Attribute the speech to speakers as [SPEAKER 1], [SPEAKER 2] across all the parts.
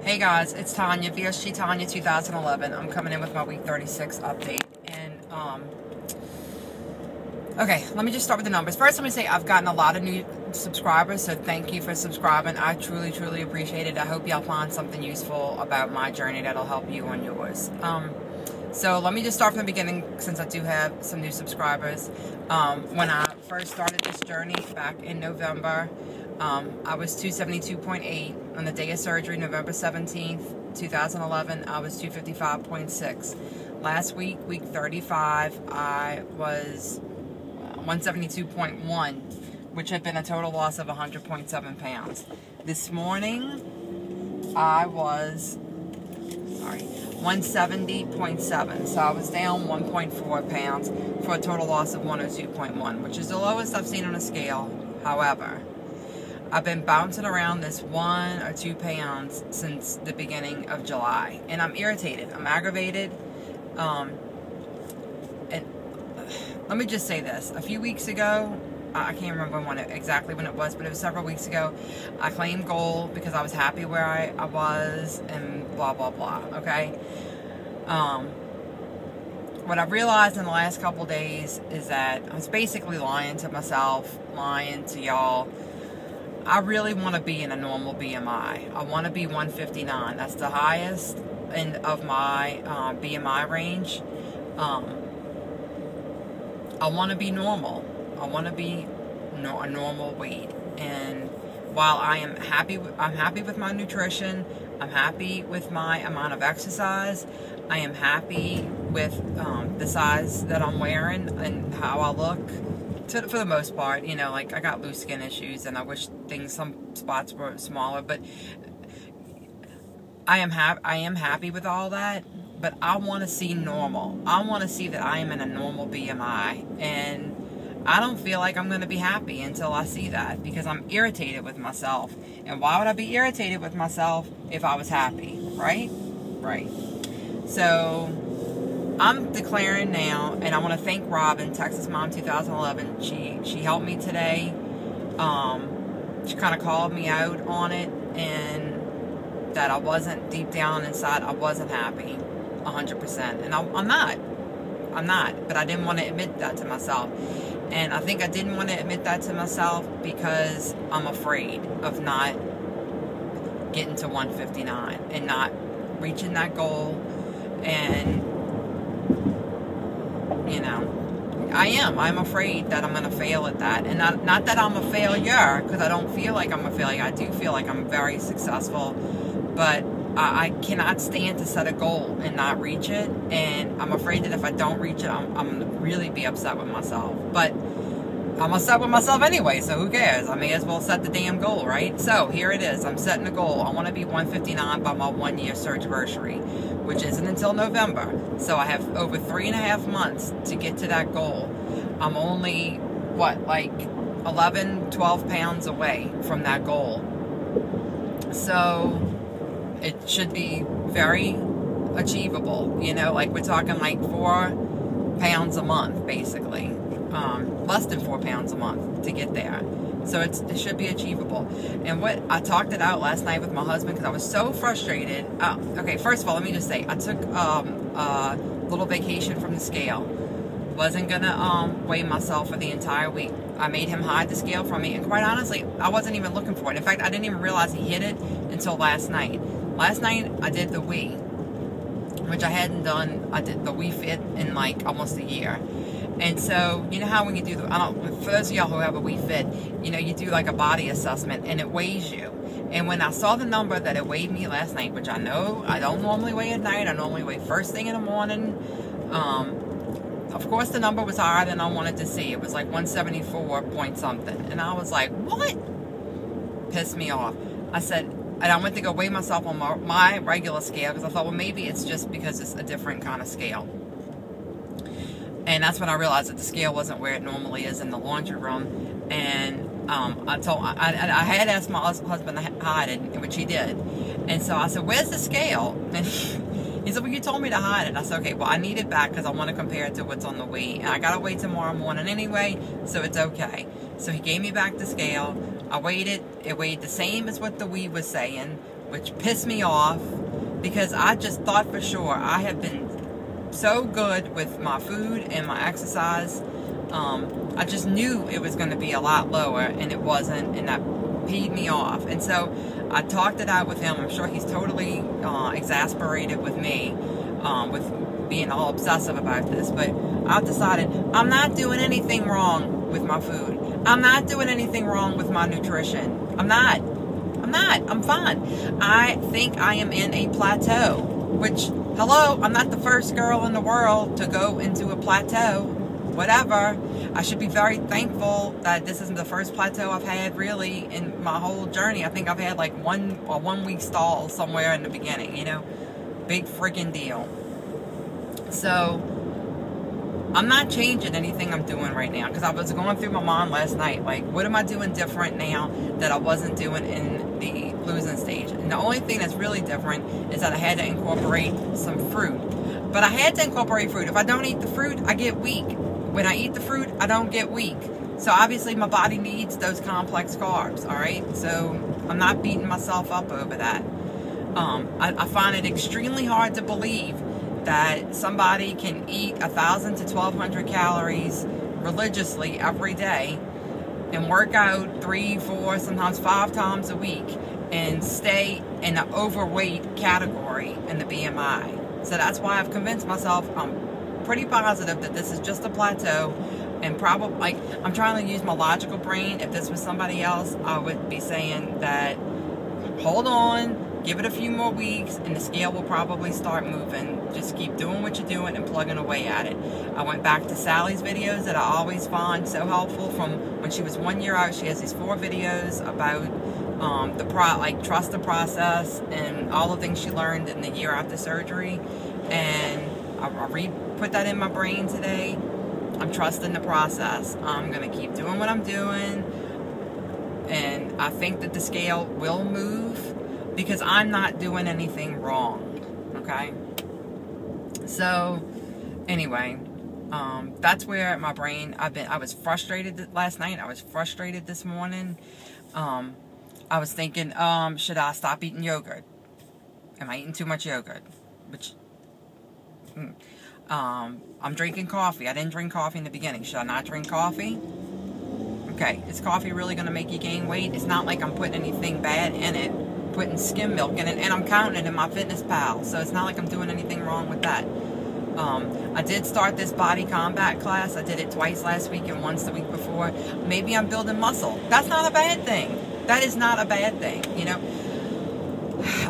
[SPEAKER 1] Hey guys, it's Tanya, VSG Tanya 2011. I'm coming in with my week 36 update. And, okay, let me just start with the numbers. First, let me say I've gotten a lot of new subscribers, so thank you for subscribing. I truly, truly appreciate it. I hope y'all find something useful about my journey that'll help you on yours. So let me just start from the beginning, since I do have some new subscribers. When I first started this journey back in November, I was 272.8. On the day of surgery, November 17th, 2011, I was 255.6. Last week, week 35, I was 172.1, which had been a total loss of 100.7 pounds. This morning, I was 170.7, so I was down 1.4 pounds for a total loss of 102.1, which is the lowest I've seen on a scale. However, I've been bouncing around this 1 or 2 pounds since the beginning of July, and I'm irritated. I'm aggravated. And let me just say this: a few weeks ago, I can't remember exactly when it was, but it was several weeks ago, I claimed goal because I was happy where I was, and blah blah blah. Okay. What I've realized in the last couple of days is that I was basically lying to myself, lying to y'all. I really want to be in a normal BMI. I want to be 159. That's the highest end of my BMI range. I want to be normal. I want to be a normal weight. And while I'm happy with my nutrition, I'm happy with my amount of exercise, I am happy with the size that I'm wearing and how I look. For the most part, you know, like I got loose skin issues, and I wish some spots were smaller, but I am happy with all that. But I want to see normal. I want to see that I am in a normal BMI, and I don't feel like I'm going to be happy until I see that, because I'm irritated with myself. And why would I be irritated with myself if I was happy, right? Right. So I'm declaring now, and I want to thank Robin, Texas Mom 2011. She helped me today. She kind of called me out on it, and that I wasn't, deep down inside, I wasn't happy 100%. And I'm not, but I didn't want to admit that to myself. And I think I didn't want to admit that to myself because I'm afraid of not getting to 159 and not reaching that goal. And you know, I'm afraid that I'm going to fail at that. And not that I'm a failure, because I don't feel like I'm a failure. I do feel like I'm very successful, but I cannot stand to set a goal and not reach it. And I'm afraid that if I don't reach it, I'm going to really be upset with myself. But I'm upset with myself anyway, so who cares? I may as well set the damn goal, right? So here it is. I'm setting a goal. I want to be 159 by my 1-year surgery, which isn't until November. So I have over 3.5 months to get to that goal. I'm only, what, like 11, 12 pounds away from that goal. So it should be very achievable. You know, like we're talking like 4 pounds a month, basically. Less than 4 pounds a month to get there. So it should be achievable. And what I talked it out last night with my husband, because I was so frustrated. Okay, first of all, let me just say, I took a little vacation from the scale. Wasn't gonna weigh myself for the entire week. I made him hide the scale from me, and quite honestly, I wasn't even looking for it. In fact, I didn't even realize he hid it until last night. Last night, I did the Wii, which I hadn't done. I did the Wii Fit in like almost a year. And so, you know how when you do for those of y'all who have a Wii Fit, you know, you do like a body assessment and it weighs you. And when I saw the number that it weighed me last night, which I know I don't normally weigh at night, I normally weigh first thing in the morning. Of course, the number was higher than I wanted to see. It was like 174 point something. And I was like, what? Pissed me off. I said, and I went to go weigh myself on my regular scale, because I thought, well, maybe it's just because it's a different kind of scale. And that's when I realized that the scale wasn't where it normally is in the laundry room. And I had asked my husband to hide it, which he did. And so I said, where's the scale? And he said, well, you told me to hide it. I said, okay, well, I need it back because I want to compare it to what's on the Wii. And I got to wait tomorrow morning anyway, so it's okay. So he gave me back the scale. I weighed it. It weighed the same as what the Wii was saying, which pissed me off because I just thought for sure I have been so good with my food and my exercise. I just knew it was going to be a lot lower, and it wasn't, and that peed me off. And so I talked it out with him. I'm sure he's totally exasperated with me, with being all obsessive about this. But I've decided I'm not doing anything wrong with my food. I'm not doing anything wrong with my nutrition. I'm not. I'm fine. I think I am in a plateau, which, hello, I'm not the first girl in the world to go into a plateau. Whatever. I should be very thankful that this isn't the first plateau I've had really in my whole journey. I think I've had like a 1 week stall somewhere in the beginning, you know. Big freaking deal. So I'm not changing anything I'm doing right now, because I was going through my mind last night, like, what am I doing different now that I wasn't doing in the losing stage? And the only thing that's really different is that I had to incorporate some fruit. But I had to incorporate fruit. If I don't eat the fruit, I get weak. When I eat the fruit, I don't get weak. So obviously my body needs those complex carbs, all right? So I'm not beating myself up over that. I find it extremely hard to believe that somebody can eat 1,000 to 1,200 calories religiously every day and work out 3, 4, sometimes 5 times a week and stay in the overweight category in the BMI. So that's why I've convinced myself I'm pretty positive that this is just a plateau, and probably, like, I'm trying to use my logical brain. If this was somebody else, I would be saying that hold on, give it a few more weeks, and the scale will probably start moving. Just keep doing what you're doing and plugging away at it. I went back to Sally's videos that I always find so helpful from when she was 1 year out. She has these 4 videos about trust the process and all the things she learned in the year after surgery, and I put that in my brain today. I'm trusting the process. I'm going to keep doing what I'm doing, and I think that the scale will move because I'm not doing anything wrong, okay? So anyway, that's where my brain, I was frustrated last night. I was frustrated this morning. I was thinking, should I stop eating yogurt? Am I eating too much yogurt? Which, I'm drinking coffee. I didn't drink coffee in the beginning. Should I not drink coffee? Okay, is coffee really going to make you gain weight? It's not like I'm putting anything bad in it, putting skim milk in it, and I'm counting it in my FitnessPal, so it's not like I'm doing anything wrong with that. I did start this body combat class. I did it twice last week and once the week before. Maybe I'm building muscle. That's not a bad thing. That is not a bad thing, you know.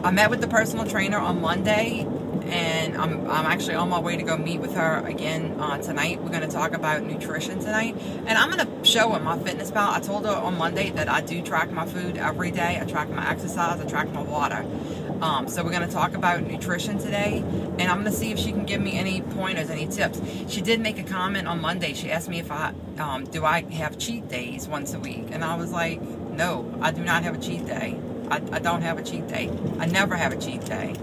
[SPEAKER 1] I met with the personal trainer on Monday, and I'm actually on my way to go meet with her again tonight. We're going to talk about nutrition tonight, and I'm going to show her my FitnessPal. I told her on Monday that I do track my food every day. I track my exercise. I track my water. So we're going to talk about nutrition today, and I'm going to see if she can give me any pointers, any tips. She did make a comment on Monday. She asked me if do I have cheat days once a week, and I was like, no, I do not have a cheat day. I don't have a cheat day. I never have a cheat day.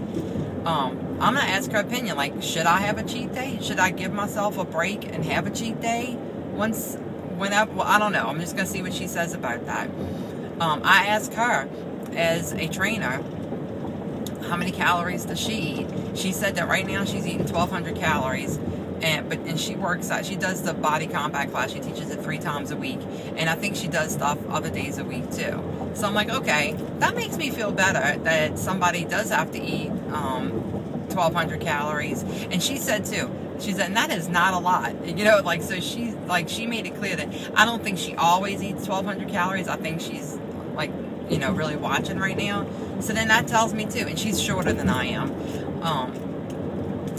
[SPEAKER 1] I'm going to ask her opinion. Like, should I have a cheat day? Should I give myself a break and have a cheat day whenever? Well, I don't know. I'm just going to see what she says about that. I asked her as a trainer, how many calories does she eat? She said that right now she's eating 1,200 calories. And she works out, she does the body combat class. She teaches it 3 times a week, and I think she does stuff other days a week too. So I'm like, okay, that makes me feel better that somebody does have to eat 1,200 calories. And she said too, she said, and that is not a lot, you know, like, so she made it clear that I don't think she always eats 1,200 calories. I think she's, like, you know, really watching right now. So then that tells me too, and she's shorter than I am.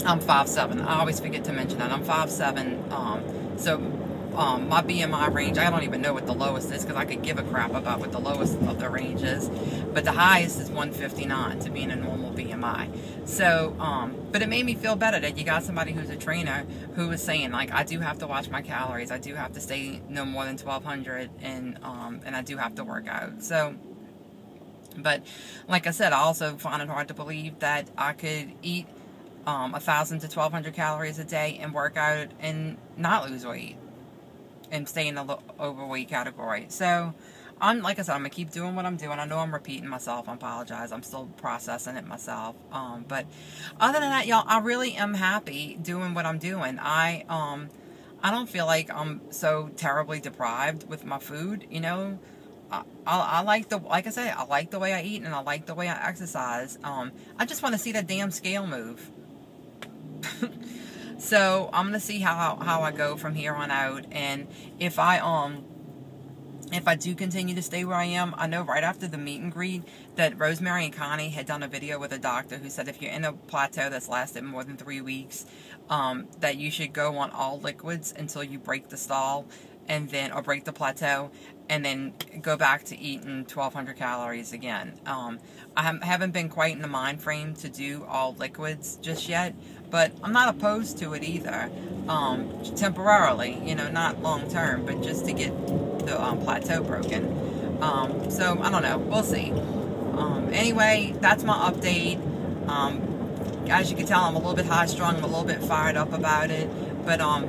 [SPEAKER 1] I'm 5'7". I always forget to mention that. I'm 5'7". So my BMI range, I don't even know what the lowest is, because I could give a crap about what the lowest of the range is. But the highest is 159 to be in a normal BMI. So, but it made me feel better that you got somebody who's a trainer who was saying, like, I do have to watch my calories. I do have to stay no more than 1,200, and I do have to work out. So, but like I said, I also find it hard to believe that I could eat 1,000 to 1,200 calories a day and work out and not lose weight and stay in the overweight category. So like I said, I'm gonna keep doing what I'm doing. I know I'm repeating myself. I apologize. I'm still processing it myself. But other than that, y'all, I really am happy doing what I'm doing. I don't feel like I'm so terribly deprived with my food. You know, I like like I said, I like the way I eat and I like the way I exercise. I just want to see that damn scale move. So I'm gonna see how I go from here on out, and if I do continue to stay where I am, I know right after the meet and greet that Rosemary and Connie had done a video with a doctor who said if you're in a plateau that's lasted more than 3 weeks, that you should go on all liquids until you break the stall, and then, or break the plateau, and then go back to eating 1,200 calories again. I haven't been quite in the mind frame to do all liquids just yet, but I'm not opposed to it either. Temporarily, you know, not long term, but just to get the plateau broken. So I don't know, we'll see. Anyway, that's my update. As you can tell, I'm a little bit high strung, I'm a little bit fired up about it, but I'm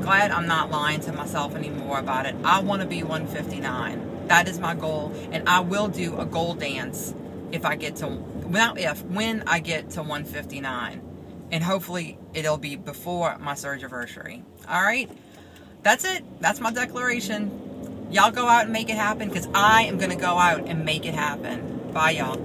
[SPEAKER 1] glad I'm not lying to myself anymore about it. I want to be 159. That is my goal, and I will do a goal dance if I get to, when I get to 159, and hopefully it'll be before my surge anniversary. All right, that's it. That's my declaration. Y'all go out and make it happen, because I am going to go out and make it happen. Bye, y'all.